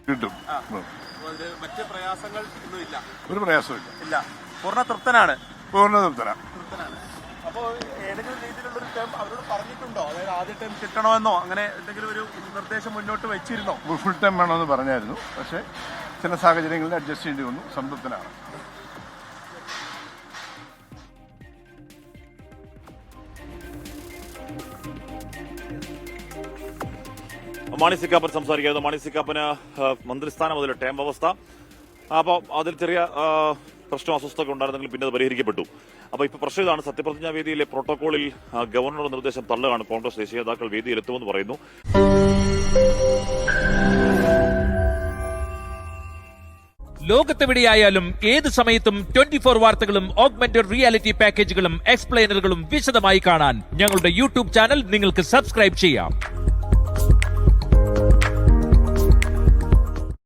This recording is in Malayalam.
കിട്ടും. മറ്റ് പ്രയാസങ്ങൾ ഒന്നുമില്ല, ഒരു പ്രയാസമില്ല. ഇല്ല. പൂർണ്ണ തൃപ്തനാണ്. പൂർണ്ണ തൃപ്തനാണ്. അപ്പോൾ ഏതെങ്കിലും രീതിയിലുള്ളൊരു ടേം അവരോട് പറഞ്ഞിട്ടുണ്ടോ? അതായത് ആദ്യ ടൈം കിട്ടണമെന്നോ അങ്ങനെ എന്തെങ്കിലും ഒരു നിർദ്ദേശം മുന്നോട്ട് വെച്ചിരുന്നോ? ഫുൾ ടൈം വേണമെന്ന് പറഞ്ഞായിരുന്നു. പക്ഷേ ചില സാഹചര്യങ്ങളിൽ അഡ്ജസ്റ്റ് ചെയ്യേണ്ടി വന്നു. സംതൃപ്തനാണ്. മാണി സി കാപ്പൻ സംസാരിക്കുന്നത്. മാണി സി കാപ്പന് മന്ത്രിസ്ഥാനം മുതൽ ടേം അവസ്ഥ, അപ്പോൾ അതിൽ ചെറിയ പ്രശ്നം അസ്വസ്ഥത ഉണ്ടായിരുന്നെങ്കിൽ പിന്നെ അത് പരിഹരിക്കപ്പെട്ടു. അപ്പോൾ ഇപ്പോൾ പ്രശ്നം ഇതാണ്, സത്യപ്രതിജ്ഞാ വേദിയിലെ പ്രോട്ടോകോളിൽ ഗവർണറുടെ നിർദ്ദേശം തള്ളുകയാണ്. കോൺഗ്രസ് ദേശീയ നേതാക്കൾ വേദിയിലെത്തുമെന്ന് പറയുന്നു. ലോകത്തെവിടെയായാലും ഏത് സമയത്തും 24 വാർത്തകളും ഓഗ്മെന്റഡ് റിയാലിറ്റി പാക്കേജുകളും എക്സ്പ്ലെയിനറുകളും വിശദമായി കാണാൻ ഞങ്ങളുടെ യൂട്യൂബ് ചാനൽ നിങ്ങൾക്ക് സബ്സ്ക്രൈബ് ചെയ്യാം.